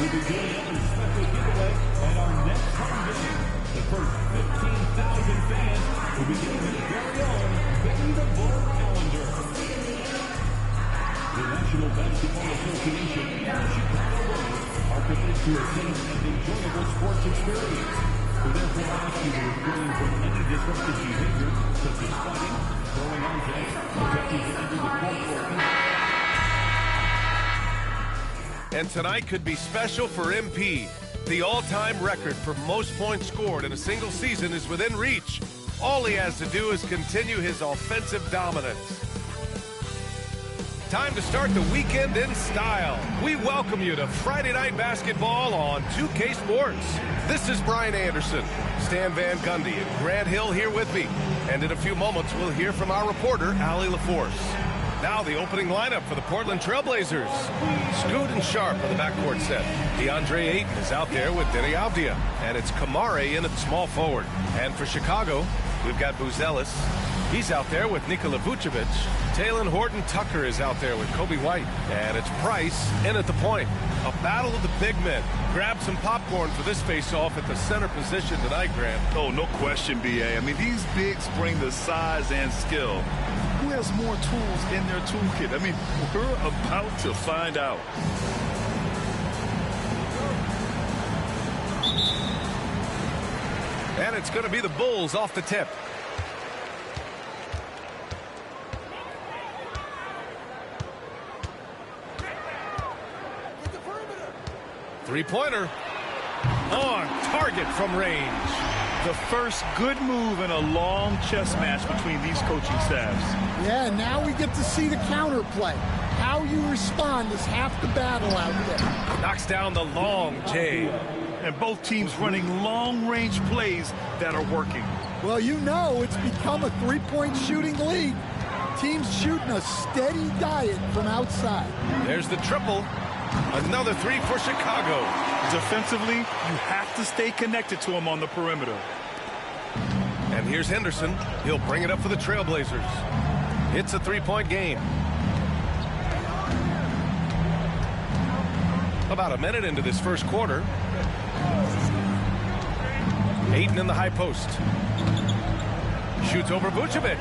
We'll be doing another special giveaway at our next home game. The first 15,000 fans will be getting their very own Benny the Bull calendar. The National Basketball Association and the Chicago Bulls are committed to a safe and enjoyable sports experience. We therefore ask you to refrain from any disruptive behavior, such as fighting, throwing objects, attempting to enter the court or And tonight could be special for MP. The all-time record for most points scored in a single season is within reach. All he has to do is continue his offensive dominance. Time to start the weekend in style. We welcome you to Friday Night Basketball on 2K Sports. This is Brian Anderson, Stan Van Gundy, and Grant Hill here with me. And in a few moments, we'll hear from our reporter, Allie LaForce. Now the opening lineup for the Portland Trailblazers. Scoot and Sharp on the backcourt set. DeAndre Ayton is out there with Deni Avdija. And it's Kamare in at small forward. And for Chicago, we've got Buzelis. He's out there with Nikola Vucevic. Talen Horton-Tucker is out there with Kobe White. And it's Price in at the point. A battle of the big men. Grab some popcorn for this face-off at the center position tonight, Grant. Oh, no question, B.A. I mean, these bigs bring the size and skill. Who has more tools in their toolkit? I mean, we're about to find out. And it's going to be the Bulls off the tip. Three-pointer. On target from range. The first good move in a long chess match between these coaching staffs. Yeah, now we get to see the counterplay. How you respond is half the battle out there. Knocks down the long J. And both teams running long-range plays that are working. Well, you know it's become a three-point shooting league. Teams shooting a steady diet from outside. There's the triple. Another three for Chicago. Defensively, you have to stay connected to him on the perimeter. And here's Henderson. He'll bring it up for the Trailblazers. It's a three-point game. About a minute into this first quarter. Ayton in the high post. Shoots over Vucevic.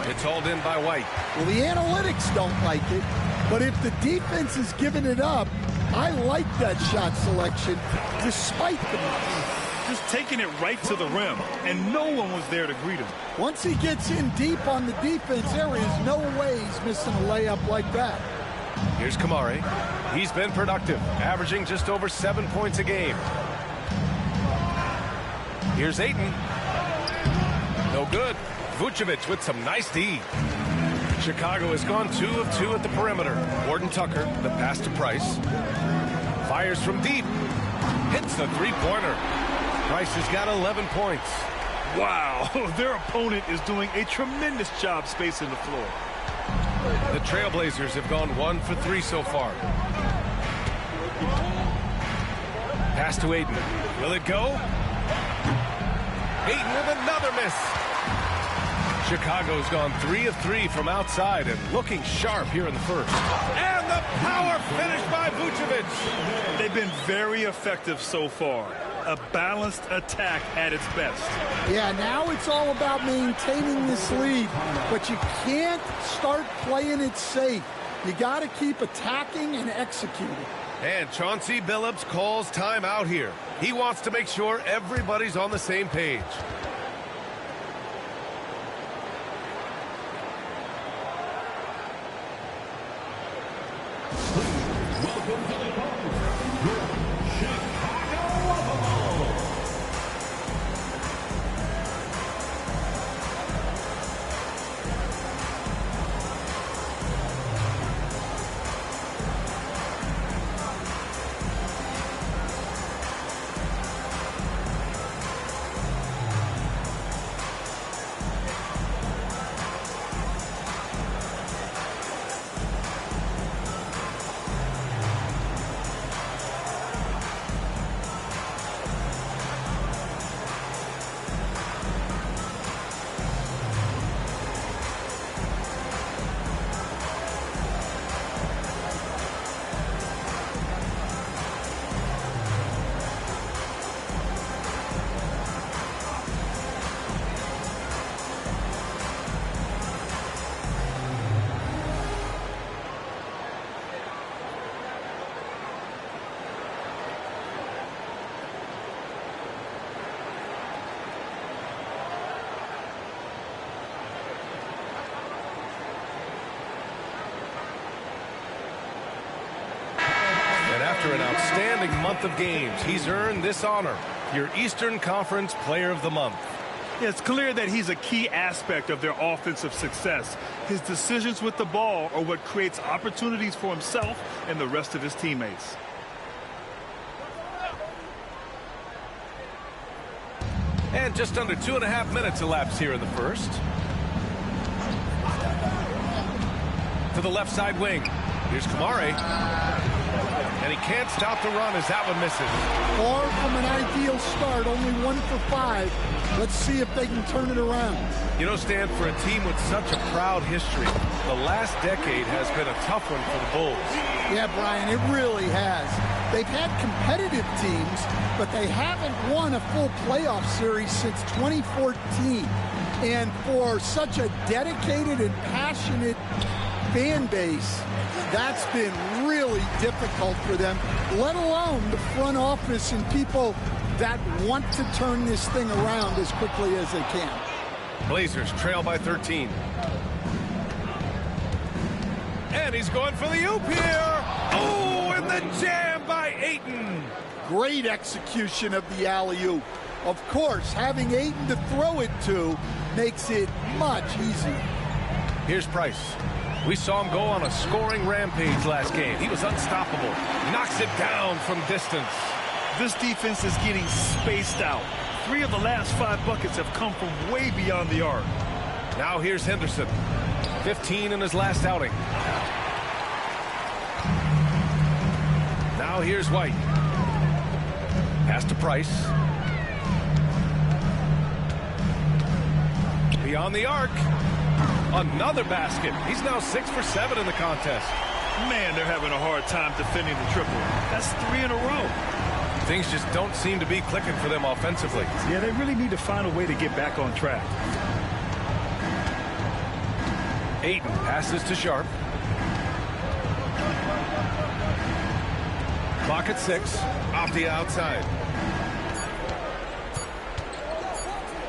It's hauled in by White. Well, the analytics don't like it, but if the defense is giving it up, I like that shot selection, despite the miss. Just taking it right to the rim, and no one was there to greet him. Once he gets in deep on the defense, there is no way he's missing a layup like that. Here's Kamare. He's been productive, averaging just over 7 points a game. Here's Ayton. No good. Vucevic with some nice D. Chicago has gone 2 of 2 at the perimeter. Horton-Tucker, the pass to Price. Fires from deep. Hits the three-pointer. Price has got 11 points. Wow, their opponent is doing a tremendous job spacing the floor. The Trailblazers have gone 1 for 3 so far. Pass to Ayton. Will it go? Ayton with another miss. Chicago's gone 3 of 3 from outside and looking sharp here in the first. And the power finish by Vucevic. They've been very effective so far. A balanced attack at its best. Yeah, now it's all about maintaining this lead, but you can't start playing it safe. You got to keep attacking and executing. And Chauncey Billups calls timeout here. He wants to make sure everybody's on the same page. After an outstanding month of games, he's earned this honor, your Eastern Conference Player of the Month. Yeah, it's clear that he's a key aspect of their offensive success. His decisions with the ball are what creates opportunities for himself and the rest of his teammates. And just under 2.5 minutes elapsed here in the first. To the left side wing. Here's Kamare. And he can't stop the run as that one misses. Far from an ideal start, only 1 for 5. Let's see if they can turn it around. You know, Stan, for a team with such a proud history, the last decade has been a tough one for the Bulls. Yeah, Brian, it really has. They've had competitive teams, but they haven't won a full playoff series since 2014. And for such a dedicated and passionate fan base, that's been really difficult for them, let alone the front office and people that want to turn this thing around as quickly as they can. Blazers trail by 13. And he's going for the oop here. Oh, and the jam by Ayton. Great execution of the alley-oop. Of course, having Ayton to throw it to makes it much easier. Here's Price. We saw him go on a scoring rampage last game. He was unstoppable. Knocks it down from distance. This defense is getting spaced out. 3 of the last 5 buckets have come from way beyond the arc. Now here's Henderson. 15 in his last outing. Now here's White. Pass to Price. Beyond the arc. Another basket. He's now 6 for 7 in the contest. Man, they're having a hard time defending the triple. That's 3 in a row. Things just don't seem to be clicking for them offensively. Yeah, they really need to find a way to get back on track. Ayton passes to Sharp. Clock at 6. Off the outside.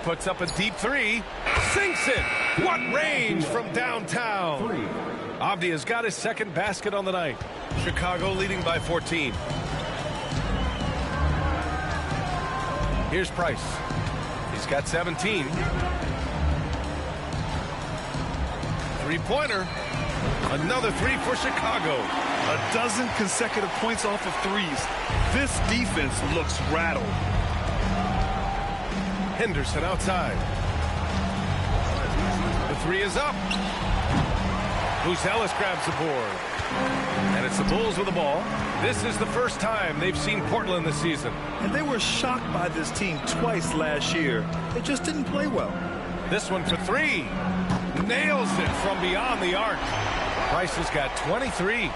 Puts up a deep 3. Sinks it. What range from downtown. Avdija has got his second basket on the night. Chicago leading by 14. Here's Price. He's got 17. Three-pointer. Another 3 for Chicago. A dozen consecutive points off of threes. This defense looks rattled. Henderson outside. The 3 is up. Buzelis grabs the board. And it's the Bulls with the ball. This is the first time they've seen Portland this season. And they were shocked by this team twice last year. They just didn't play well. This one for 3. Nails it from beyond the arc. Price has got 23.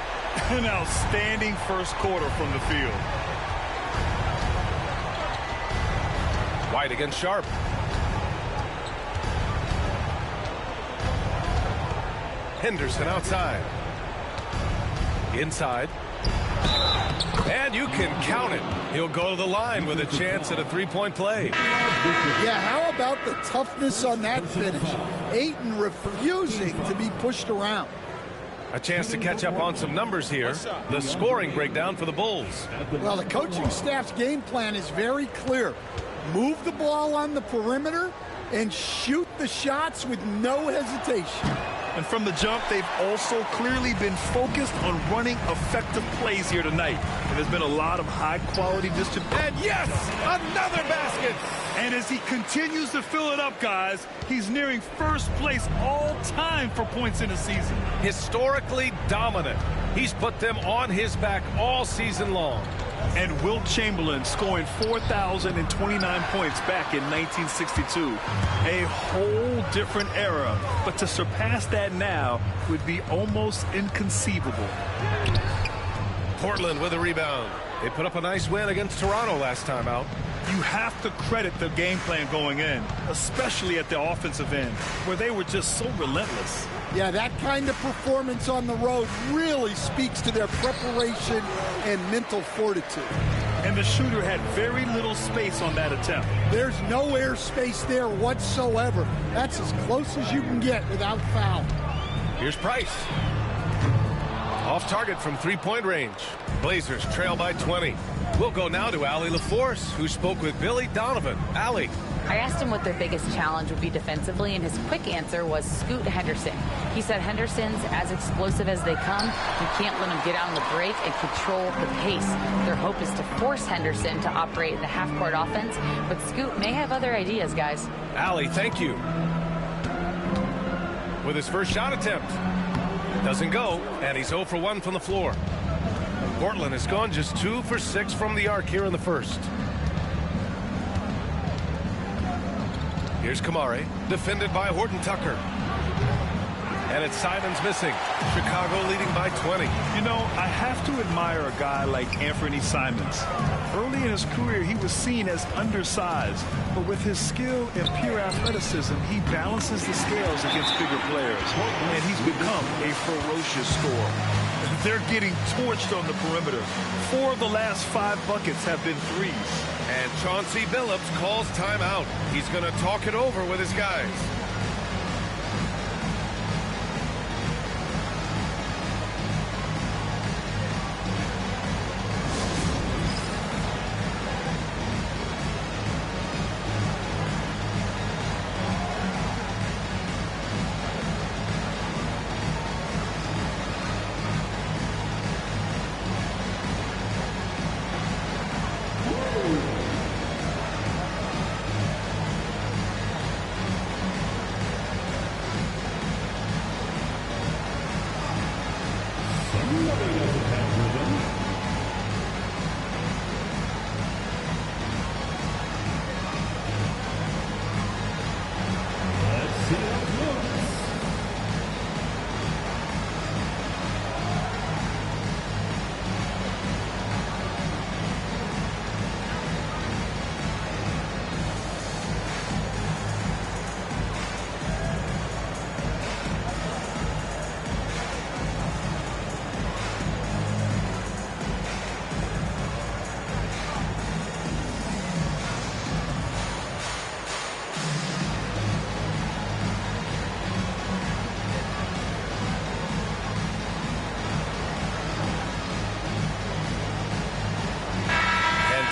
An outstanding first quarter from the field. White against Sharp. Henderson outside. Inside. And you can count it. He'll go to the line with a chance at a 3-point play. Yeah, how about the toughness on that finish? Ayton refusing to be pushed around. A chance to catch up on some numbers here. The scoring breakdown for the Bulls. Well, the coaching staff's game plan is very clear. Move the ball on the perimeter and shoot the shots with no hesitation. And from the jump, they've also clearly been focused on running effective plays here tonight. And there's been a lot of high-quality distribution. And yes, another basket. And as he continues to fill it up, guys, he's nearing first place all time for points in a season. Historically dominant. He's put them on his back all season long. And Wilt Chamberlain scoring 4,029 points back in 1962. A whole different era. But to surpass that now would be almost inconceivable. Portland with a rebound. They put up a nice win against Toronto last time out. You have to credit the game plan going in, especially at the offensive end, where they were just so relentless. Yeah, that kind of performance on the road really speaks to their preparation and mental fortitude. And the shooter had very little space on that attempt. There's no airspace there whatsoever. That's as close as you can get without foul. Here's Price. Off target from three-point range. Blazers trail by 20. We'll go now to Allie LaForce, who spoke with Billy Donovan. Allie. I asked him what their biggest challenge would be defensively, and his quick answer was Scoot Henderson. He said Henderson's as explosive as they come. You can't let him get out on the break and control the pace. Their hope is to force Henderson to operate in the half-court offense, but Scoot may have other ideas, guys. Allie, thank you. With his first shot attempt. Doesn't go, and he's 0 for 1 from the floor. Portland has gone just 2 for 6 from the arc here in the first. Here's Kamare, defended by Horton Tucker. And it's Simons missing. Chicago leading by 20. You know, I have to admire a guy like Anthony Simons. Early in his career, he was seen as undersized, but with his skill and pure athleticism, he balances the scales against bigger players, and he's become a ferocious scorer. They're getting torched on the perimeter. 4 of the last 5 buckets have been threes. And Chauncey Billups calls timeout. He's going to talk it over with his guys.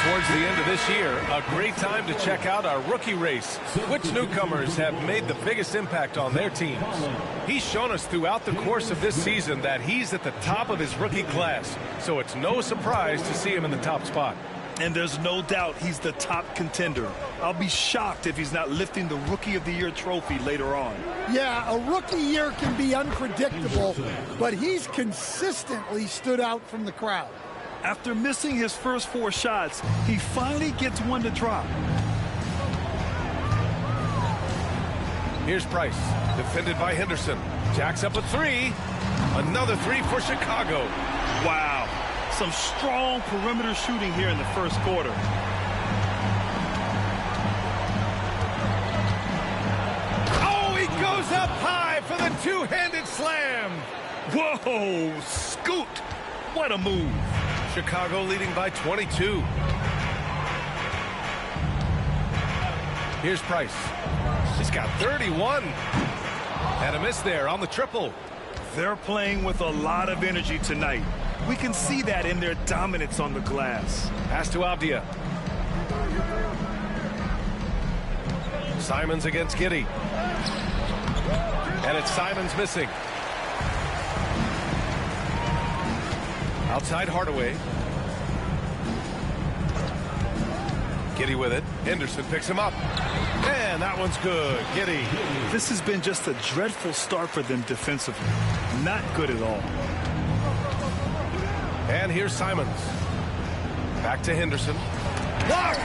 Towards the end of this year, a great time to check out our rookie race. Which newcomers have made the biggest impact on their teams? He's shown us throughout the course of this season that he's at the top of his rookie class, so it's no surprise to see him in the top spot. And there's no doubt he's the top contender. I'll be shocked if he's not lifting the Rookie of the Year trophy later on. Yeah, a rookie year can be unpredictable, but he's consistently stood out from the crowd. After missing his first 4 shots, he finally gets one to drop. Here's Price, defended by Henderson. Jacks up a 3. Another 3 for Chicago. Wow, some strong perimeter shooting here in the first quarter. Oh, he goes up high for the two-handed slam. Whoa, Scoot. What a move. Chicago leading by 22. Here's Price. He's got 31. And a miss there on the triple. They're playing with a lot of energy tonight. We can see that in their dominance on the glass. Pass to Avdia. Simons against Giddey. And it's Simons missing. Outside Hardaway. Giddey with it. Henderson picks him up. And that one's good. Giddey. This has been just a dreadful start for them defensively. Not good at all. And here's Simons. Back to Henderson. Blocked!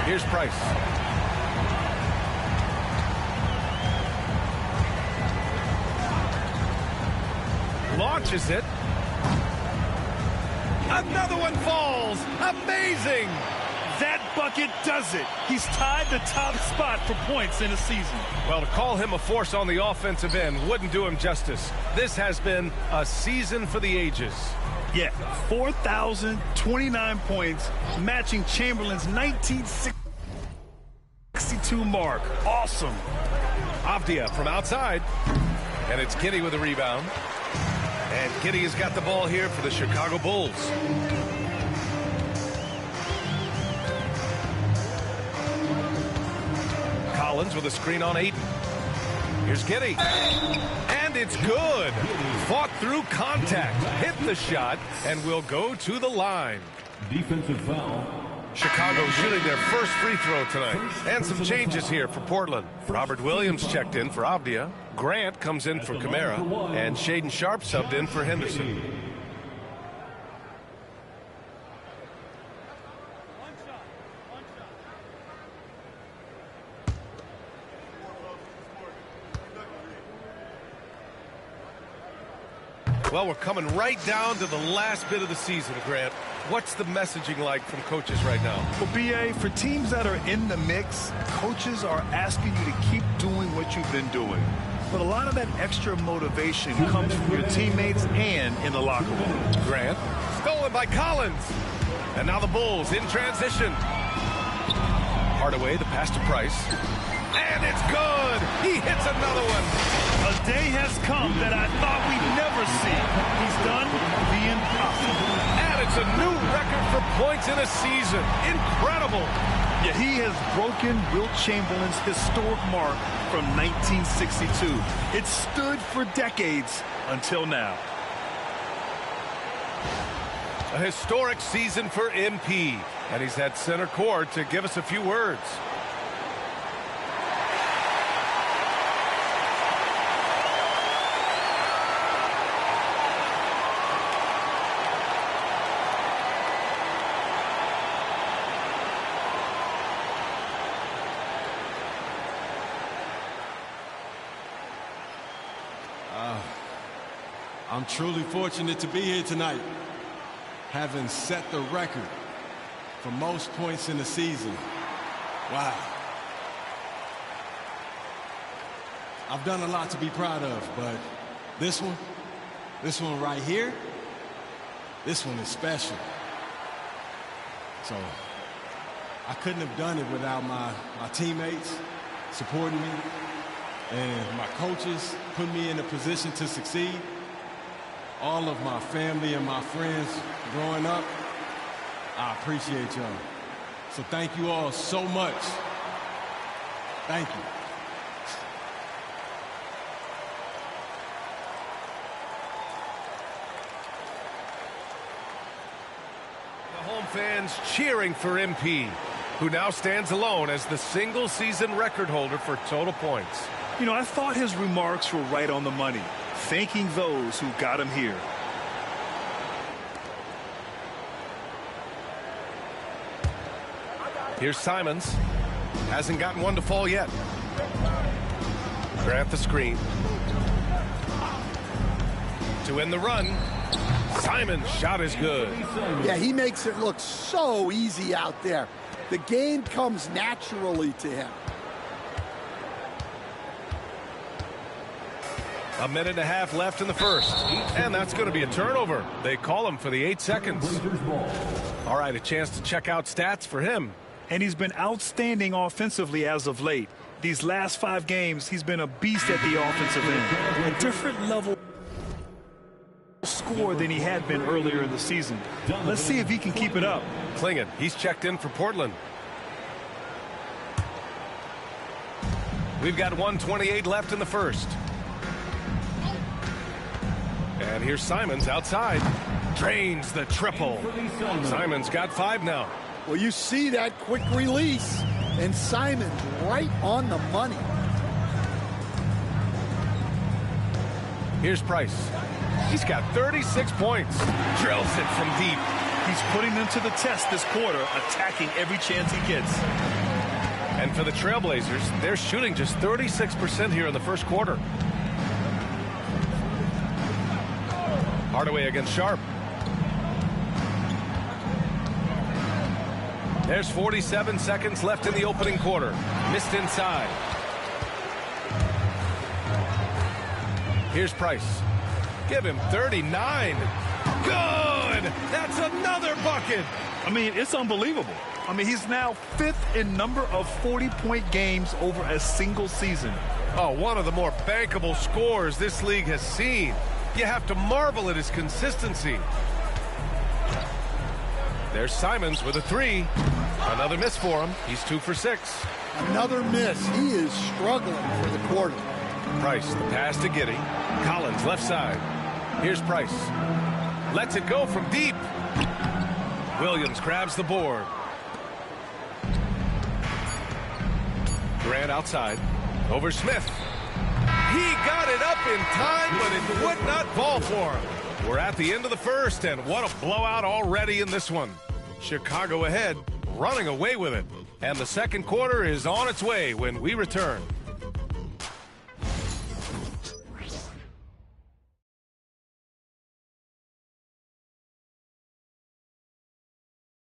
Here's Price. Launches it. Another one falls. Amazing. That bucket does it. He's tied the top spot for points in a season. Well, to call him a force on the offensive end wouldn't do him justice. This has been a season for the ages. Yeah, 4,029 points, matching Chamberlain's 1962 mark. Awesome. Avdia from outside. And it's Giddey with a rebound. And Giddey has got the ball here for the Chicago Bulls. Collins with a screen on Ayton. Here's Giddey. And it's good. Fought through contact. Hit the shot and will go to the line. Defensive foul. Chicago shooting their first free throw tonight. And some changes here for Portland. Robert Williams checked in for Avdia. Grant comes in for Kamara. And Shaedon Sharpe subbed in for Henderson. Well, we're coming right down to the last bit of the season, Grant. What's the messaging like from coaches right now? Well, BA, for teams that are in the mix, coaches are asking you to keep doing what you've been doing. But a lot of that extra motivation comes from your teammates and in the locker room. Grant, stolen by Collins. And now the Bulls in transition. Hardaway, the pass to Price. And it's good. He hits another one. A day has come that I thought we'd never see. He's done the impossible. And it's a new record for points in a season. Incredible. Yeah, he has broken Wilt Chamberlain's historic mark from 1962. It stood for decades until now. A historic season for MP. And he's at center court to give us a few words. I'm truly fortunate to be here tonight, having set the record for most points in the season. Wow. I've done a lot to be proud of, but this one right here, this one is special. So I couldn't have done it without my teammates supporting me and my coaches putting me in a position to succeed. All of my family and my friends growing up, I appreciate y'all. So thank you all so much. Thank you. The home fans cheering for MP, who now stands alone as the single-season record holder for total points. You know, I thought his remarks were right on the money, thanking those who got him here. Here's Simons. Hasn't gotten one to fall yet. Grant the screen. To end the run. Simons' shot is good. Yeah, he makes it look so easy out there. The game comes naturally to him. A minute and a half left in the first. And that's going to be a turnover. They call him for the 8 seconds. All right, a chance to check out stats for him. And he's been outstanding offensively as of late. These last 5 games, he's been a beast at the offensive end. A different level score than he had been earlier in the season. Let's see if he can keep it up. Clingan, he's checked in for Portland. We've got 1:28 left in the first. And here's Simons outside. Drains the triple. Simons got 5 now. Well, you see that quick release, and Simons right on the money. Here's Price. He's got 36 points. Drills it from deep. He's putting them to the test this quarter, attacking every chance he gets. And for the Trailblazers, they're shooting just 36% here in the first quarter. Hardaway against Sharpe. There's 47 seconds left in the opening quarter. Missed inside. Here's Price. Give him 39. Good! That's another bucket! I mean, it's unbelievable. I mean, he's now 5th in number of 40-point games over a single season. Oh, one of the more bankable scores this league has seen. You have to marvel at his consistency. There's Simons with a 3. Another miss for him. He's 2 for 6. Another miss. He is struggling for the quarter. Price, the pass to Giddey. Collins, left side. Here's Price. Lets it go from deep. Williams grabs the board. Grant outside. Over Smith. He got it up in time, but it would not fall for him. We're at the end of the first, and what a blowout already in this one. Chicago ahead, running away with it. And the second quarter is on its way when we return.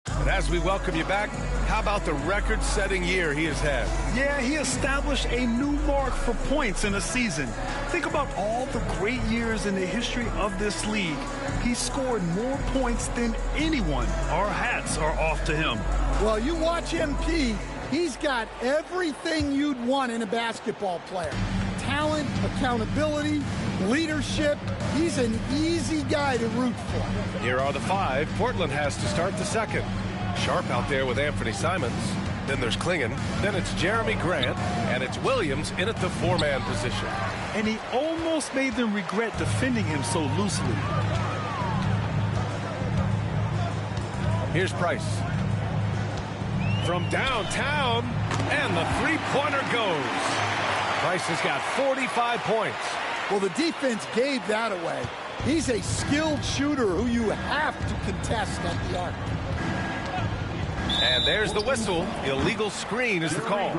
And as we welcome you back, how about the record-setting year he has had? Yeah, he established a new mark for points in a season. Think about all the great years in the history of this league. He scored more points than anyone. Our hats are off to him. Well, you watch MP, he's got everything you'd want in a basketball player. Talent, accountability, leadership. He's an easy guy to root for. Here are the 5 Portland has to start the second. Sharp out there with Anthony Simons. Then there's Klingon. Then it's Jeremy Grant. And it's Williams in at the 4-man position. And he almost made them regret defending him so loosely. Here's Price. From downtown, and the 3-pointer goes. Price has got 45 points. Well, the defense gave that away. He's a skilled shooter who you have to contest at the arc. And there's the whistle. Illegal screen is the call.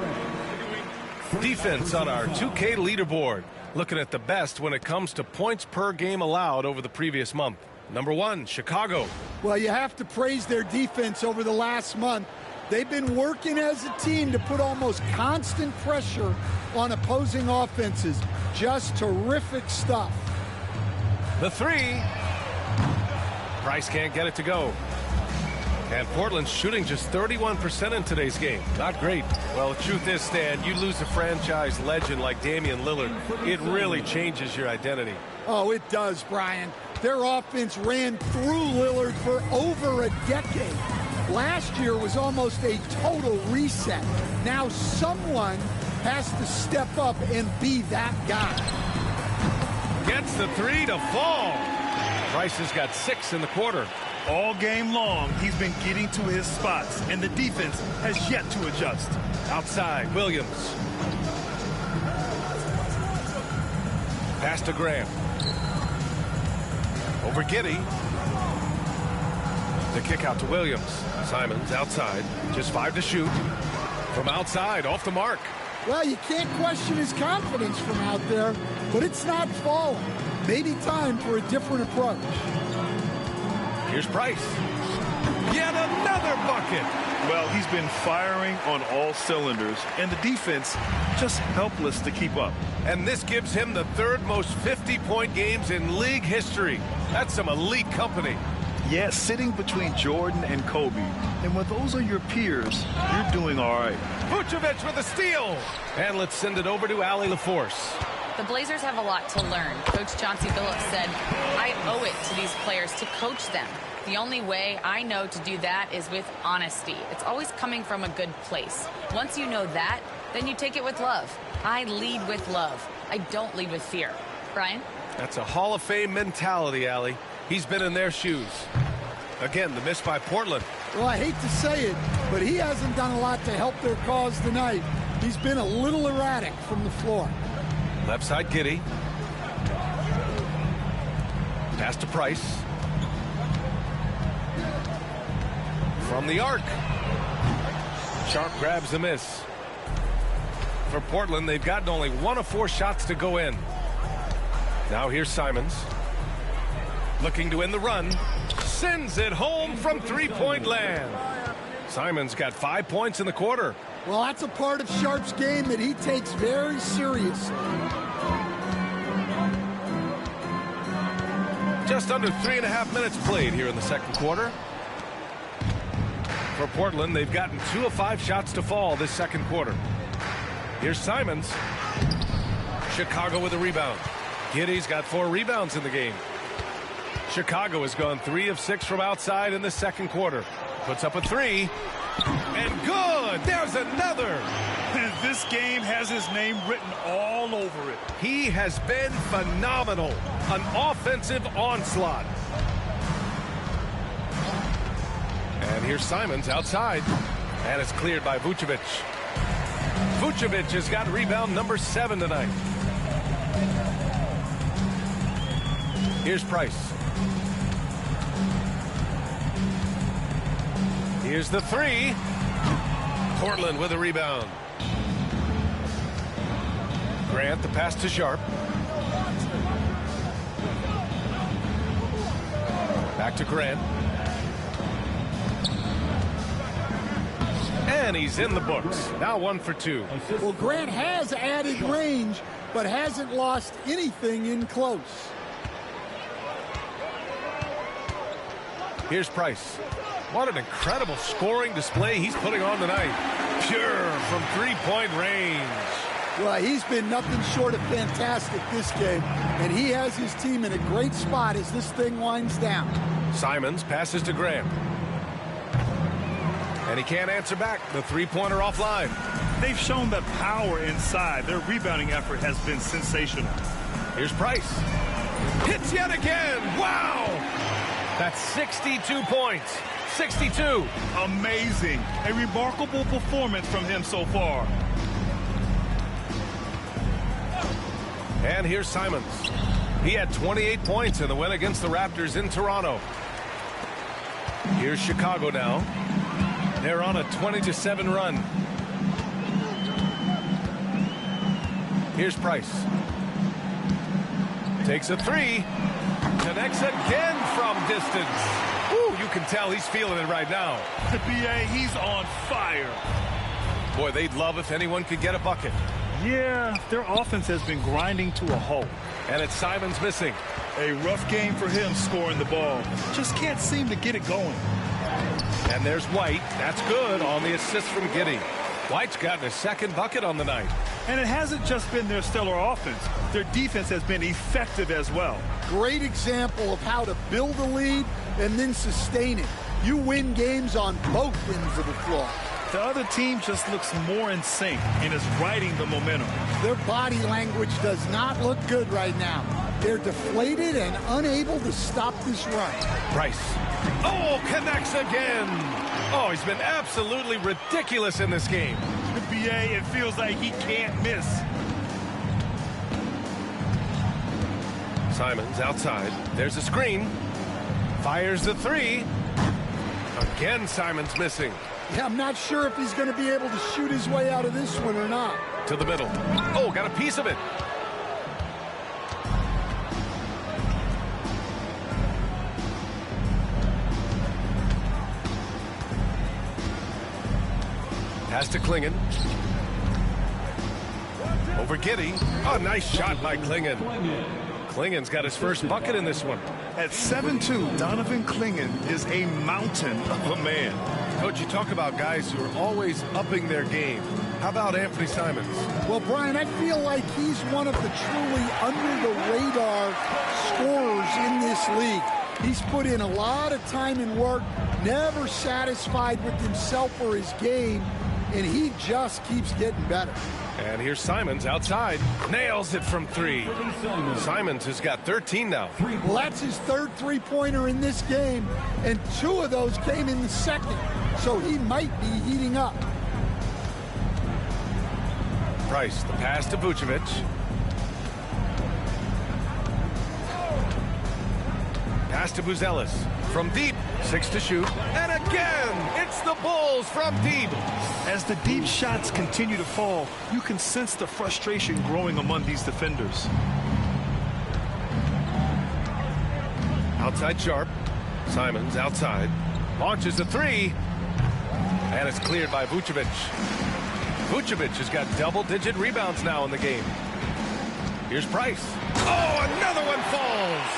Defense on our 2K leaderboard. Looking at the best when it comes to points per game allowed over the previous month. Number 1, Chicago. Well, you have to praise their defense over the last month. They've been working as a team to put almost constant pressure on opposing offenses. Just terrific stuff. The 3. Price can't get it to go. And Portland's shooting just 31% in today's game. Not great. Well, the truth is, Stan, you lose a franchise legend like Damian Lillard, it really changes your identity. Oh, it does, Brian. Their offense ran through Lillard for over a decade. Last year was almost a total reset. Now someone has to step up and be that guy. Gets the 3 to fall. Price has got 6 in the quarter. All game long, he's been getting to his spots, and the defense has yet to adjust. Outside, Williams. Pass to Graham. Over Giddey. The kick out to Williams. Simons outside. Just 5 to shoot. From outside, off the mark. Well, you can't question his confidence from out there, but it's not falling. Maybe time for a different approach. Here's Price. Yet another bucket. Well, he's been firing on all cylinders, and the defense just helpless to keep up. And this gives him the 3rd most 50-point games in league history. That's some elite company. Yeah, sitting between Jordan and Kobe. And when those are your peers, you're doing all right. Vucevic with a steal. And let's send it over to Allie LaForce. The Blazers have a lot to learn. Coach Chauncey Billups said, I owe it to these players to coach them. The only way I know to do that is with honesty. It's always coming from a good place. Once you know that, then you take it with love. I lead with love. I don't lead with fear. Brian? That's a Hall of Fame mentality, Allie. He's been in their shoes. Again, the miss by Portland. Well, I hate to say it, but he hasn't done a lot to help their cause tonight. He's been a little erratic from the floor. Left side, Giddey. Pass to Price. From the arc. Sharp grabs the miss. For Portland, they've gotten only 1 of 4 shots to go in. Now here's Simons. Looking to end the run. Sends it home from 3-point land. Simons got 5 points in the quarter. Well, that's a part of Sharp's game that he takes very seriously. Just under 3.5 minutes played here in the second quarter. For Portland, they've gotten 2 of 5 shots to fall this second quarter. Here's Simons. Chicago with a rebound. Giddey's got 4 rebounds in the game. Chicago has gone 3 of 6 from outside in the second quarter. Puts up a 3. And good! There's another! This game has his name written all over it. He has been phenomenal. An offensive onslaught. And here's Simons outside. And it's cleared by Vucevic. Vucevic has got rebound number 7 tonight. Here's Price. Here's the 3. Portland with a rebound. Grant, the pass to Sharp. Back to Grant. And he's in the books. Now 1 for 2. Well, Grant has added range, but hasn't lost anything in close. Here's Price. What an incredible scoring display he's putting on tonight. Pure from 3-point range. Well, he's been nothing short of fantastic this game, and he has his team in a great spot as this thing winds down. Simons passes to Grant. And he can't answer back. The 3-pointer offline. They've shown the power inside. Their rebounding effort has been sensational. Here's Price. Hits yet again. Wow! That's 62 points. 62. Amazing. A remarkable performance from him so far. And here's Simons. He had 28 points in the win against the Raptors in Toronto. Here's Chicago now. They're on a 20-7 run. Here's Price. Takes a 3. Connects again from distance. Woo, you can tell he's feeling it right now. The BA, he's on fire. Boy, they'd love if anyone could get a bucket. Yeah, their offense has been grinding to a halt. And it's Simons missing. A rough game for him scoring the ball. Just can't seem to get it going. And there's White. That's good on the assist from Giddey. White's gotten his second bucket on the night. And it hasn't just been their stellar offense. Their defense has been effective as well. Great example of how to build a lead and then sustain it. You win games on both ends of the floor. The other team just looks more in sync and is riding the momentum. Their body language does not look good right now. They're deflated and unable to stop this run. Price. Oh, connects again. Oh, he's been absolutely ridiculous in this game. The BA, it feels like he can't miss. Simons outside. There's a screen. Fires the 3. Again, Simons missing. Yeah, I'm not sure if he's going to be able to shoot his way out of this one or not. To the middle. Oh, got a piece of it. Pass to Klingon. Over Giddey. Oh, nice shot by Klingon. Klingon's got his first bucket in this one. At 7'2", Donovan Klingon is a mountain of a man. Coach, you talk about guys who are always upping their game. How about Anthony Simons? Well, Brian, I feel like he's one of the truly under-the-radar scorers in this league. He's put in a lot of time and work, never satisfied with himself or his game, and he just keeps getting better. And here's Simons outside. Nails it from 3. Simons has got 13 now. Well, that's his third three-pointer in this game, and 2 of those came in the second, so he might be heating up. Price, the pass to Vucevic. Pass to Buzelis. From deep, 6 to shoot. And again, it's the Bulls from deep. As the deep shots continue to fall, you can sense the frustration growing among these defenders. Outside Sharp. Simons outside. Launches a 3. And it's cleared by Vucevic. Vucevic has got double-digit rebounds now in the game. Here's Price. Oh, another one falls.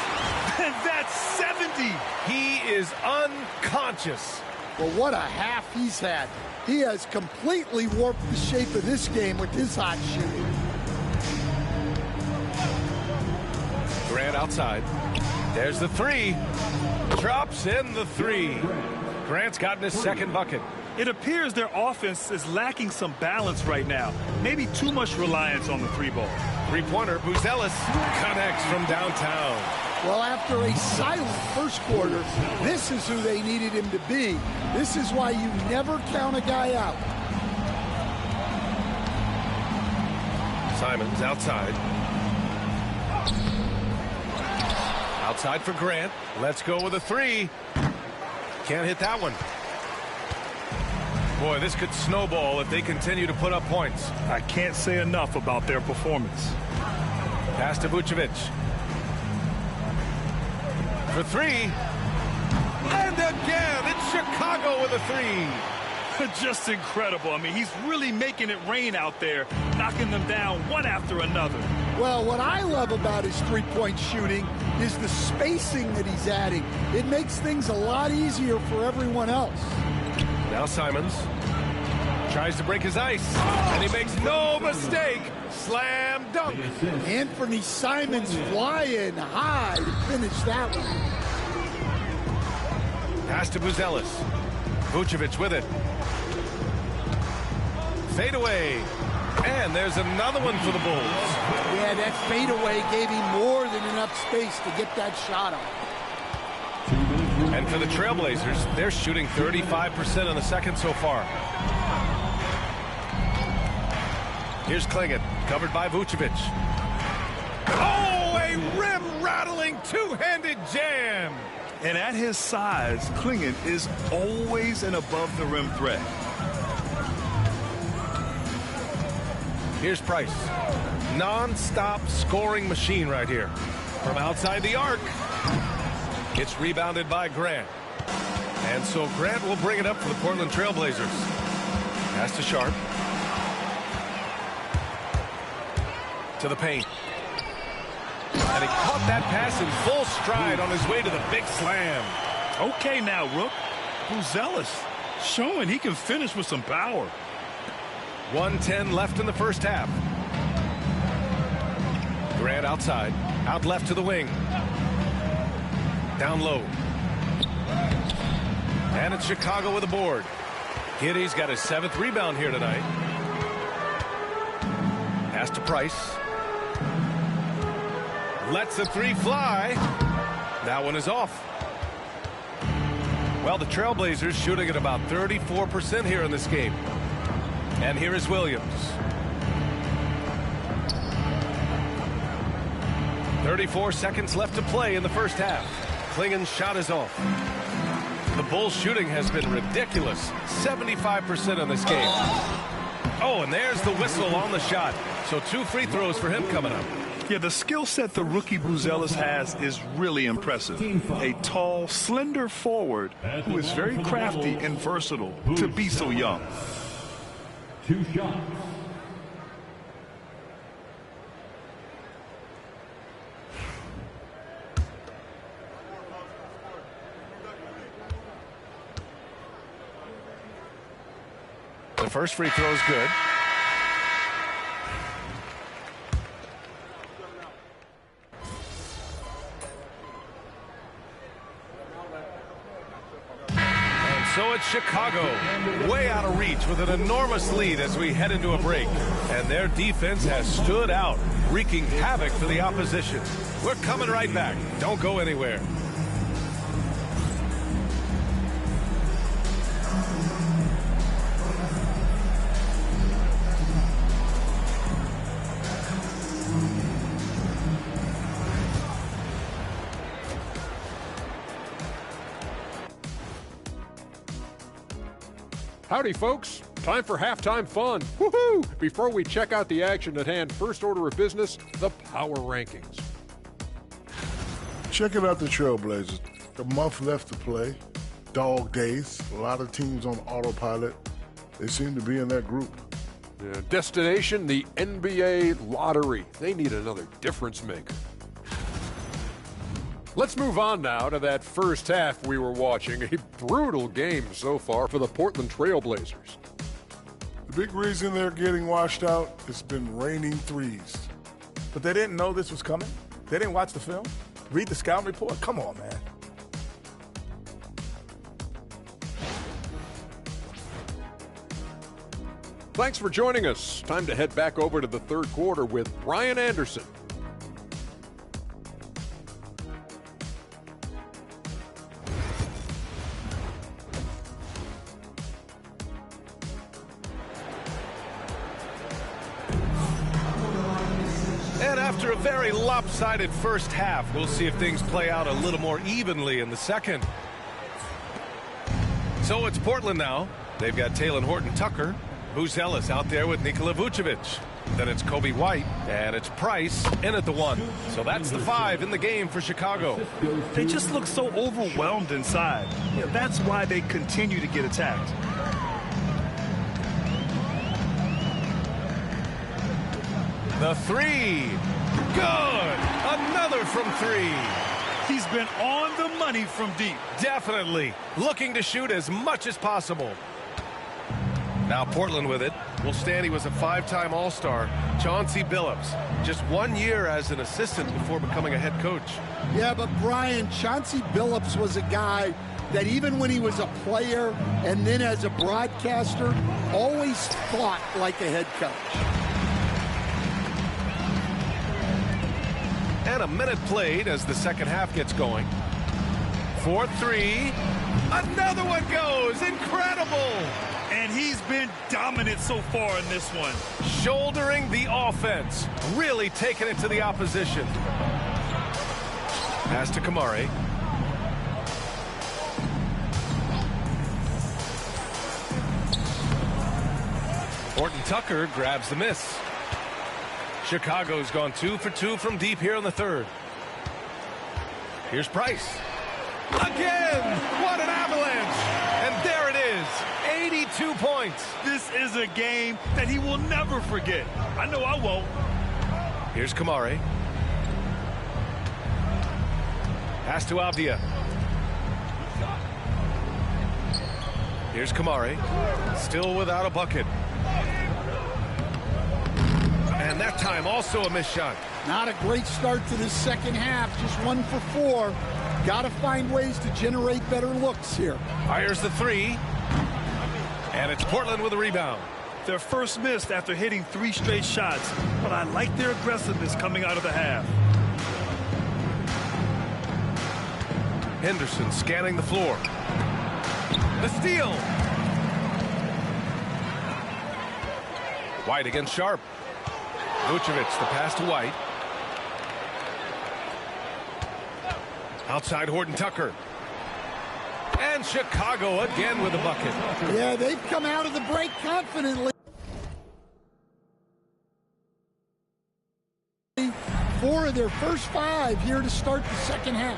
And that's 70. He is unconscious. Well, what a half he's had. He has completely warped the shape of this game with his hot shooting. Grant outside. There's the three. Drops in the three. Grant's gotten his second bucket. It appears their offense is lacking some balance right now. Maybe too much reliance on the three ball. Three-pointer, Buzelis connects from downtown. Well, after a silent first quarter, this is who they needed him to be. This is why you never count a guy out. Simons outside. Outside for Grant. Let's go with a three. Can't hit that one. Boy, this could snowball if they continue to put up points. I can't say enough about their performance. Pass to Vucevic. For three. And again, it's Chicago with a three. Just incredible. I mean, he's really making it rain out there, knocking them down one after another. Well, what I love about his three-point shooting is the spacing that he's adding. It makes things a lot easier for everyone else. Now Simons tries to break his ice, and he makes no mistake. Slam dunk. Anthony Simons flying high to finish that one. Pass to Buzelis. Vucevic with it. Fade away. And there's another one for the Bulls. Yeah, that fadeaway gave him more than enough space to get that shot off. And for the Trailblazers, they're shooting 35% in the second so far. Here's Clingan, covered by Vucevic. Oh, a rim-rattling two-handed jam. And at his size, Clingan is always an above-the-rim threat. Here's Price. Non-stop scoring machine right here. From outside the arc. It's rebounded by Grant. And so Grant will bring it up for the Portland Trailblazers. Pass to Sharp. To the paint. And he caught that pass in full stride on his way to the big slam. Okay now, Rook. Buzelis showing he can finish with some power. 1:10 left in the first half. Grant outside. Out left to the wing. Down low. And it's Chicago with a board. Giddey's got his 7th rebound here tonight. Pass to Price. Lets the three fly. That one is off. Well, the Trailblazers shooting at about 34% here in this game. And here is Williams. 34 seconds left to play in the first half. Clingan's shot is off. The Bulls shooting has been ridiculous. 75% in this game. Oh, and there's the whistle on the shot. So 2 free throws for him coming up. Yeah, the skill set the rookie Buzelis has is really impressive. A tall, slender forward who is very crafty and versatile to be so young. 2 shots. The first free throw is good. So it's Chicago, way out of reach with an enormous lead as we head into a break. And their defense has stood out, wreaking havoc for the opposition. We're coming right back. Don't go anywhere. Howdy, folks. Time for halftime fun. Woohoo! Before we check out the action at hand, first order of business, the power rankings. Checking out the Trailblazers. A month left to play. Dog days. A lot of teams on autopilot. They seem to be in that group. Destination, the NBA lottery. They need another difference maker. Let's move on now to that first half we were watching. A brutal game so far for the Portland Trailblazers. The big reason they're getting washed out, it's been raining threes. But they didn't know this was coming? They didn't watch the film? Read the scouting report? Come on, man. Thanks for joining us. Time to head back over to the third quarter with Brian Anderson. And after a very lopsided first half, we'll see if things play out a little more evenly in the second. So it's Portland now. They've got Talen Horton-Tucker. Buzelis out there with Nikola Vucevic. Then it's Kobe White, and it's Price in at the 1. So that's the 5 in the game for Chicago. They just look so overwhelmed inside. Yeah, that's why they continue to get attacked. The 3. Good. Another from 3. He's been on the money from deep. Definitely. Looking to shoot as much as possible. Now Portland with it. Will Stanley was a 5-time All-Star. Chauncey Billups, just 1 year as an assistant before becoming a head coach. Yeah, but Brian, Chauncey Billups was a guy that even when he was a player and then as a broadcaster, always thought like a head coach. And a minute played as the second half gets going. 4-3. Another one goes. Incredible. And he's been dominant so far in this one. Shouldering the offense. Really taking it to the opposition. Pass to Kamari. Horton-Tucker grabs the miss. Chicago's gone 2 for 2 from deep here in the third. Here's Price. Again! What an avalanche! And there it is. 82 points. This is a game that he will never forget. I know I won't. Here's Kamari. Pass to Avdia. Here's Kamari. Still without a bucket. And that time also a missed shot. Not a great start to this second half. Just 1 for 4. Got to find ways to generate better looks here. Fires the 3. And it's Portland with a rebound. Their first miss after hitting 3 straight shots, but I like their aggressiveness coming out of the half. Henderson scanning the floor. The steal. White against Sharp. Vucevic, the pass to White. Outside Horton-Tucker. And Chicago again with a bucket. Yeah, they've come out of the break confidently. 4 of their first 5 here to start the second half.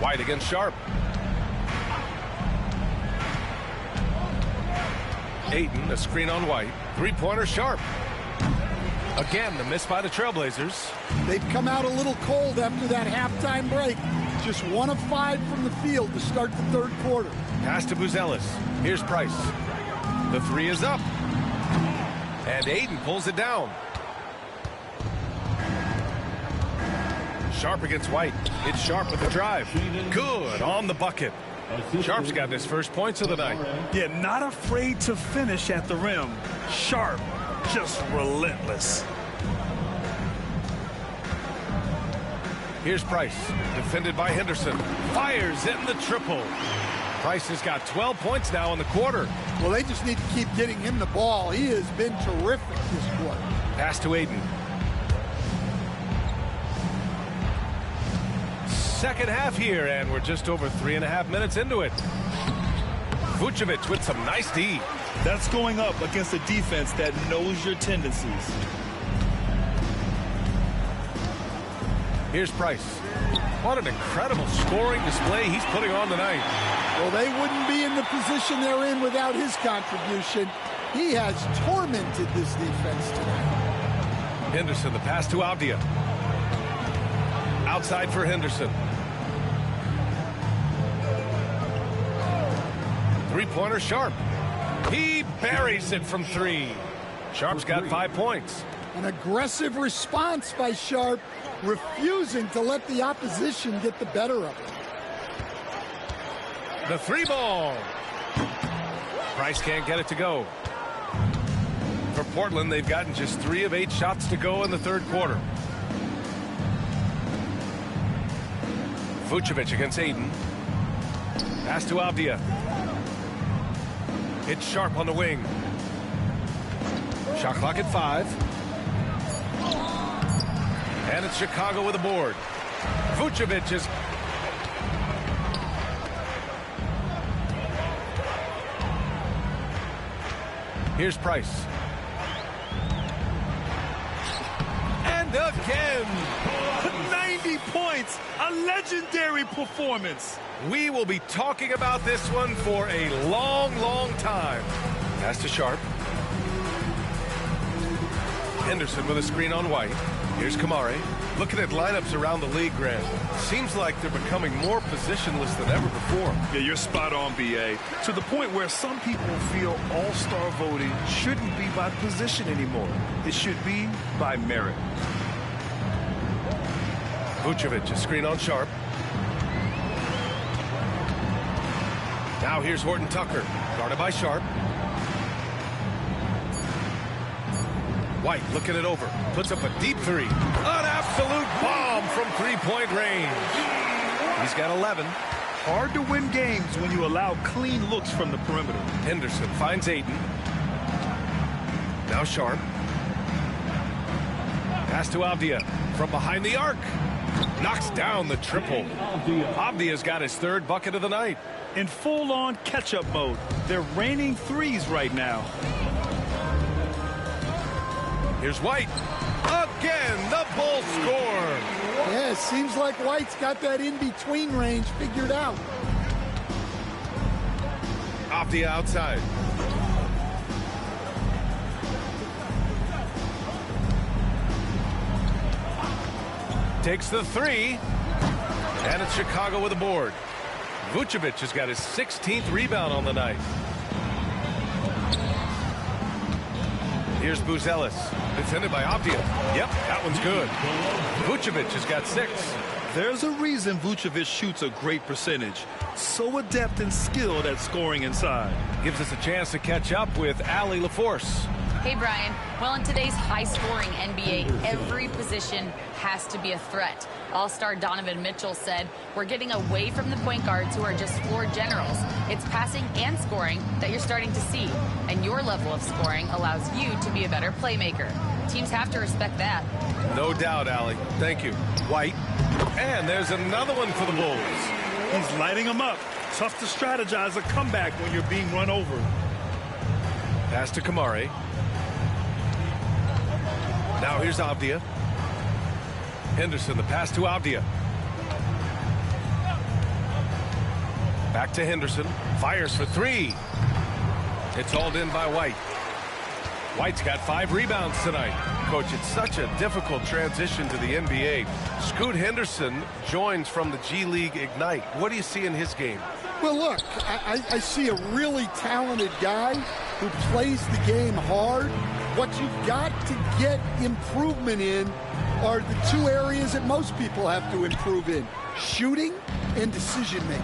White against Sharp. Ayton, a screen on White. 3-pointer Sharp. Again, the miss by the Trailblazers. They've come out a little cold after that halftime break. Just 1 of 5 from the field to start the third quarter. Pass to Buzelis. Here's Price. The 3 is up. And Ayton pulls it down. Sharp against White. It's Sharp with the drive. Good on the bucket. Sharp's got his first points of the night. Yeah, not afraid to finish at the rim. Sharp, just relentless. Here's Price, defended by Henderson. Fires in the triple. Price has got 12 points now in the quarter. Well, they just need to keep getting him the ball. He has been terrific this quarter. Pass to Ayton. Second half here, and we're just over 3.5 minutes into it. Vucevic with some nice D. That's going up against a defense that knows your tendencies. Here's Price. What an incredible scoring display he's putting on tonight. Well, they wouldn't be in the position they're in without his contribution. He has tormented this defense tonight. Henderson, the pass to Avdia. Outside for Henderson. 3-pointer Sharp. He buries it from 3. Sharp's got 5 points. An aggressive response by Sharp, refusing to let the opposition get the better of it. The 3 ball. Price can't get it to go. For Portland, they've gotten just 3 of 8 shots to go in the third quarter. Vucevic against Ayton. Pass to Avdia. It's Sharp on the wing. Shot clock at 5. And it's Chicago with a board. Vucevic is... Here's Price. And again! 90 points! A legendary performance! We will be talking about this one for a long, long time. Pass to Sharp. Henderson with a screen on White. Here's Kamari. Looking at lineups around the league, Grant. Seems like they're becoming more positionless than ever before. Yeah, you're spot on, B.A. To the point where some people feel all-star voting shouldn't be by position anymore. It should be by merit. Vucevic, a screen on Sharp. Now here's Horton Tucker, guarded by Sharp. White looking it over, puts up a deep 3. An absolute bomb from 3-point range. He's got 11. Hard to win games when you allow clean looks from the perimeter. Henderson finds Ayton. Now Sharp. Pass to Avdia from behind the arc. Knocks down the triple. Avdia's got his 3rd bucket of the night. In full-on catch-up mode. They're raining threes right now. Here's White. Again, the Bulls score. Yeah, it seems like White's got that in-between range figured out. Avdia outside. Takes the 3. And it's Chicago with a board. Vucevic has got his 16th rebound on the night. Here's Buzelis. Defended by Avdia. Yep, that one's good. Vucevic has got 6. There's a reason Vucevic shoots a great percentage. So adept and skilled at scoring inside. Gives us a chance to catch up with Allie LaForce. Hey, Brian. Well, in today's high-scoring NBA, every position has to be a threat. All-star Donovan Mitchell said, "We're getting away from the point guards who are just floor generals. It's passing and scoring that you're starting to see, and your level of scoring allows you to be a better playmaker. Teams have to respect that." No doubt, Allie. Thank you. White. And there's another one for the Bulls. He's lighting them up. Tough to strategize a comeback when you're being run over. Pass to Kamari. Now here's Avdia. Henderson, the pass to Avdia. Back to Henderson. Fires for 3. It's hauled in by White. White's got 5 rebounds tonight. Coach, it's such a difficult transition to the NBA. Scoot Henderson joins from the G League Ignite. What do you see in his game? Well, look, I see a really talented guy who plays the game hard. What you've got to get improvement in are the 2 areas that most people have to improve in: shooting and decision-making.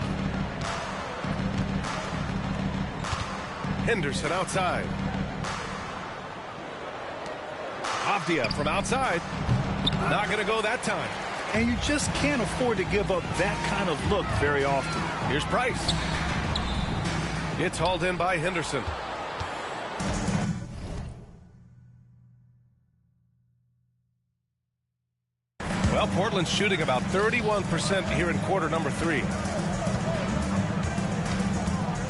Henderson outside. Avdia from outside. Not going to go that time. And you just can't afford to give up that kind of look very often. Here's Price. It's hauled in by Henderson. Well, Portland's shooting about 31% here in quarter number 3.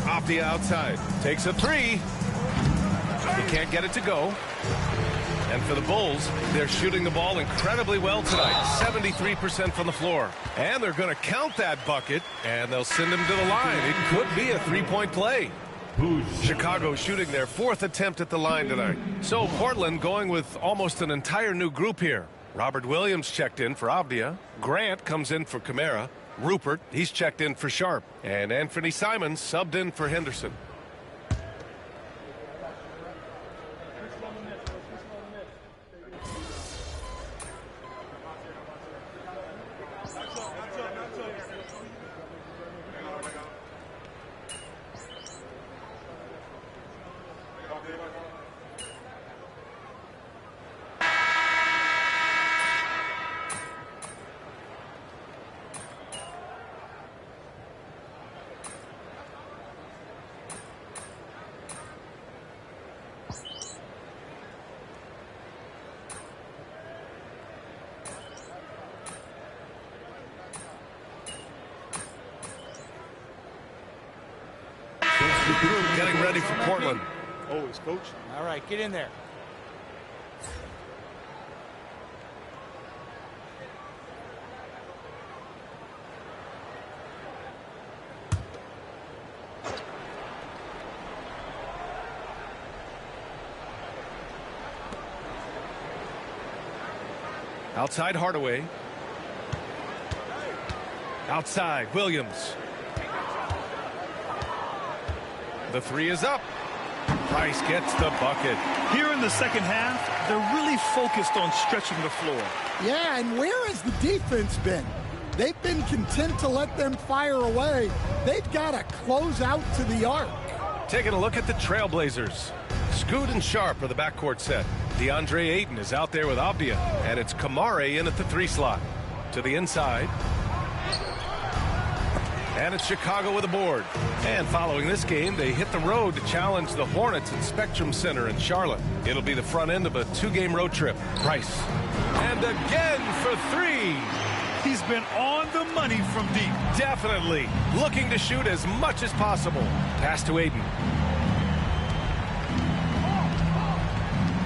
Avdia outside. Takes a 3. He can't get it to go. And for the Bulls, they're shooting the ball incredibly well tonight. 73% from the floor. And they're going to count that bucket, and they'll send him to the line. It could be a 3-point play. Chicago shooting their 4th attempt at the line tonight. So Portland going with almost an entire new group here. Robert Williams checked in for Avdia. Grant comes in for Kamara. Rupert, he's checked in for Sharp. And Anthony Simons subbed in for Henderson. ready for Portland. Always, coach. All right, get in there. Outside Hardaway. Outside Williams. The three is up. Price gets the bucket. Here in the second half, they're really focused on stretching the floor. Yeah, and where has the defense been? They've been content to let them fire away. They've got to close out to the arc. Taking a look at the Trailblazers. Scoot and Sharp are the backcourt set. DeAndre Ayton is out there with Avdia, and it's Kamare in at the 3 slot. To the inside. And it's Chicago with a board. And following this game, they hit the road to challenge the Hornets at Spectrum Center in Charlotte. It'll be the front end of a 2-game road trip. Price. And again for 3. He's been on the money from deep. Definitely looking to shoot as much as possible. Pass to Ayton.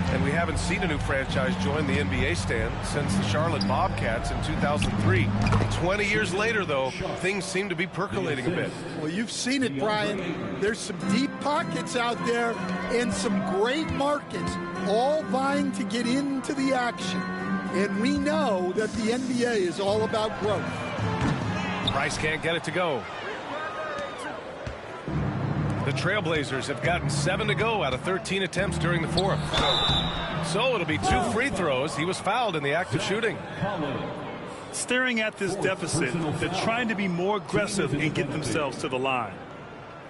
And we haven't seen a new franchise join the NBA stand since the Charlotte Bobcats in 2003. 20 years later, though, things seem to be percolating a bit. Well, you've seen it, Brian. There's some deep pockets out there and some great markets all vying to get into the action. And we know that the NBA is all about growth. Price can't get it to go. The Trailblazers have gotten 7 to go out of 13 attempts during the fourth. So it'll be 2 free throws. He was fouled in the act of shooting. Staring at this deficit, they're trying to be more aggressive and get themselves to the line.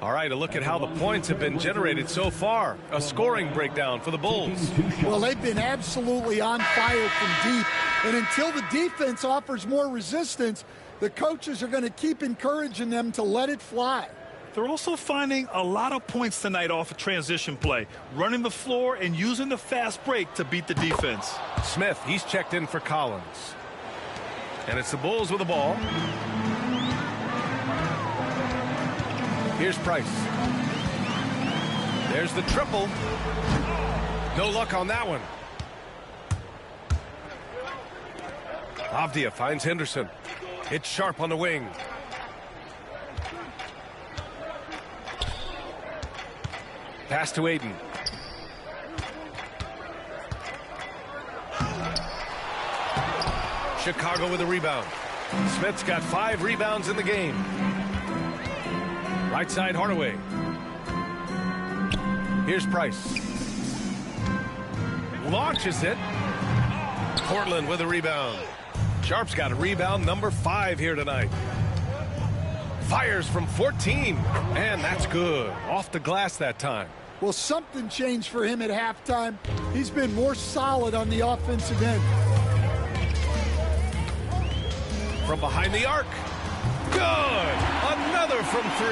All right, a look at how the points have been generated so far. A scoring breakdown for the Bulls. Well, they've been absolutely on fire from deep. And until the defense offers more resistance, the coaches are going to keep encouraging them to let it fly. They're also finding a lot of points tonight off of transition play, running the floor and using the fast break to beat the defense. Smith, he's checked in for Collins. And it's the Bulls with the ball. Here's Price. There's the triple. No luck on that one. Avdia finds Henderson. It's Sharp on the wing. Pass to Ayton. Chicago with a rebound. Smith's got 5 rebounds in the game. Right side Hardaway. Here's Price. Launches it. Portland with a rebound. Sharp's got a rebound number 5 here tonight. Fires from 14, and that's good. Off the glass that time. Well, something changed for him at halftime. He's been more solid on the offensive end. From behind the arc. Good! Another from 3.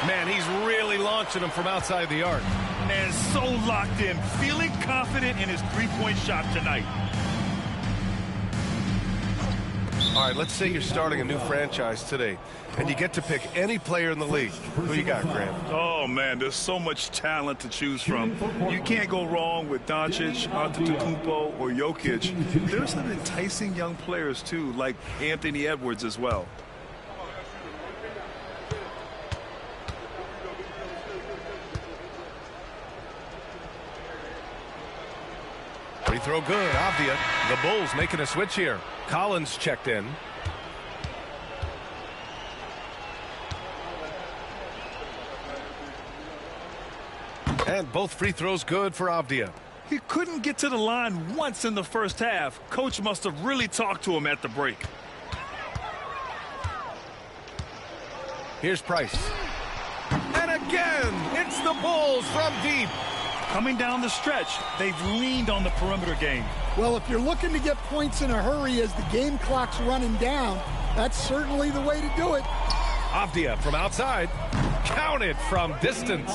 Man, he's really launching them from outside the arc. And so locked in, feeling confident in his three-point shot tonight. All right, let's say you're starting a new franchise today, and you get to pick any player in the league. Who you got, Graham? Oh, man, there's so much talent to choose from. You can't go wrong with Doncic, Antetokounmpo, or Jokic. There's some enticing young players, too, like Anthony Edwards as well. Free throw good, Avdia. The Bulls making a switch here. Collins checked in. And both free throws good for Avdia. He couldn't get to the line once in the first half. Coach must have really talked to him at the break. Here's Price. And again, it's the Bulls from deep. Coming down the stretch, they've leaned on the perimeter game. Well, if you're looking to get points in a hurry as the game clock's running down, that's certainly the way to do it. Avdia from outside. Counted from distance.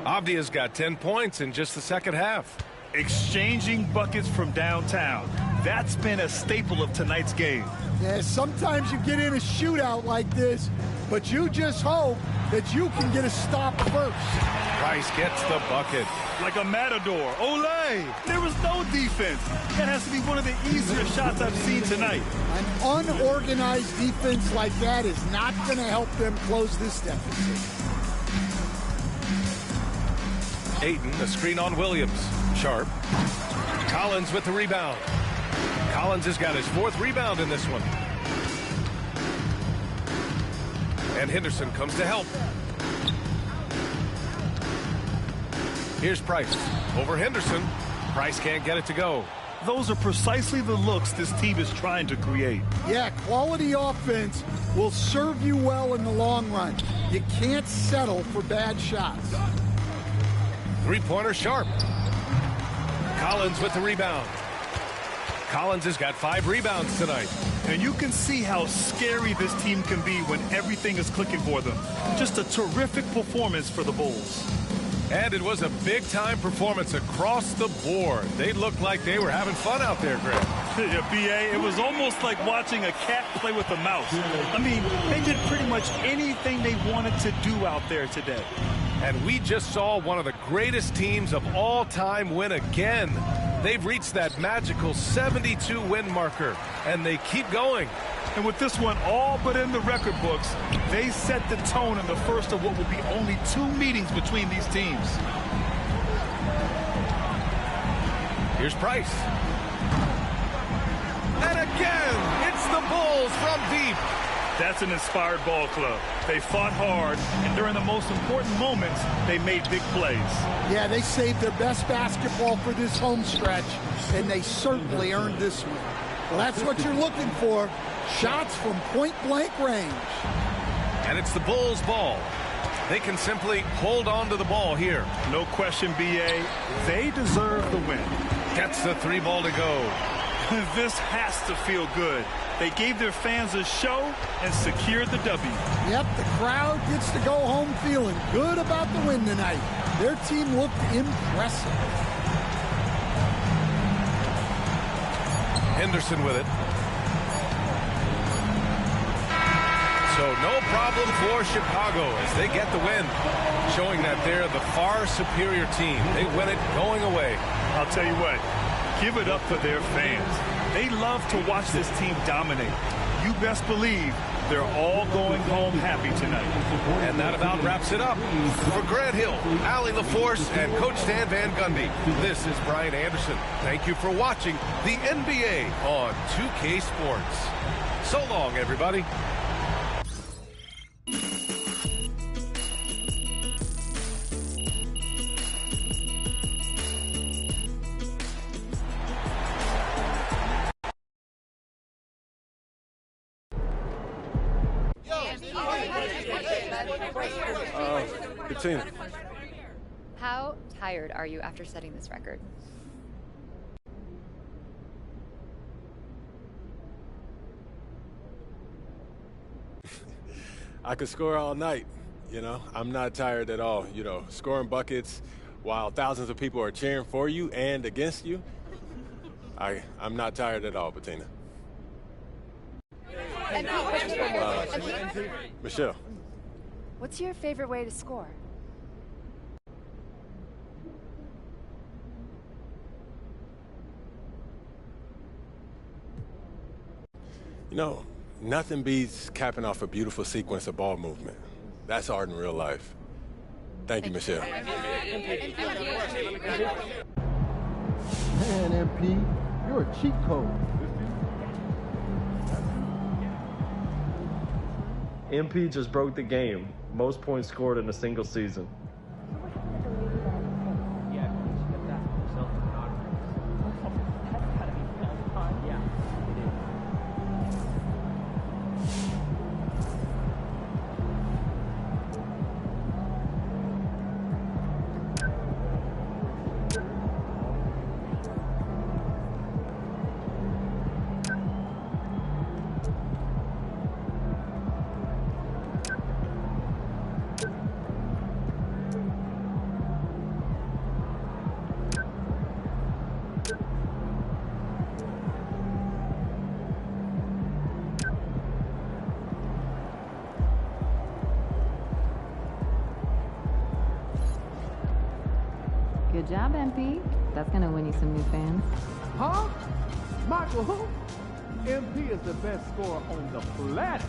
Avdia's got 10 points in just the second half. Exchanging buckets from downtown. That's been a staple of tonight's game. Yeah, sometimes you get in a shootout like this, but you just hope that you can get a stop first. Price gets the bucket. Like a matador. Olay! There was no defense. That has to be one of the easier shots I've seen tonight. An unorganized defense like that is not going to help them close this deficit. Ayton, a screen on Williams. Sharp. Collins with the rebound. Collins has got his 4th rebound in this one. And Henderson comes to help. Here's Price over Henderson. Price can't get it to go. Those are precisely the looks this team is trying to create. Yeah, quality offense will serve you well in the long run. You can't settle for bad shots. Three-pointer Sharp. Collins with the rebound. Collins has got 5 rebounds tonight. And you can see how scary this team can be when everything is clicking for them. Just a terrific performance for the Bulls. And it was a big-time performance across the board. They looked like they were having fun out there, Greg. Yeah, B.A., it was almost like watching a cat play with a mouse. I mean, they did pretty much anything they wanted to do out there today. And we just saw one of the greatest teams of all time win again. They've reached that magical 72-win marker, and they keep going. And with this one all but in the record books, they set the tone in the first of what will be only 2 meetings between these teams. Here's Price. And again, it's the Bulls from deep. That's an inspired ball club. They fought hard, and during the most important moments, they made big plays. Yeah, they saved their best basketball for this home stretch, and they certainly earned this one. Well, that's what you're looking for. Shots from point-blank range. And it's the Bulls' ball. They can simply hold on to the ball here. No question, B.A. They deserve the win. Gets the 3 ball to go. This has to feel good. They gave their fans a show and secured the W. Yep, the crowd gets to go home feeling good about the win tonight. Their team looked impressive. Henderson with it. So no problem for Chicago as they get the win, showing that they're the far superior team. They win it going away. I'll tell you what, give it up for their fans. They love to watch this team dominate. You best believe they're all going home happy tonight. And that about wraps it up. For Grant Hill, Allie LaForce, and Coach Stan Van Gundy, this is Brian Anderson. Thank you for watching the NBA on 2K Sports. So long, everybody. Bettina. How tired are you after setting this record? I could score all night, you know. I'm not tired at all, you know. Scoring buckets while thousands of people are cheering for you and against you. I'm not tired at all, Bettina. Michelle. What's your favorite way to score? You know, nothing beats capping off a beautiful sequence of ball movement. That's art in real life. Thank you, Michelle. Man, MP, you're a cheat code. MP just broke the game. Most points scored in a single season. Good job, MP. That's going to win you some new fans. Huh? Michael who? MP is the best scorer on the planet.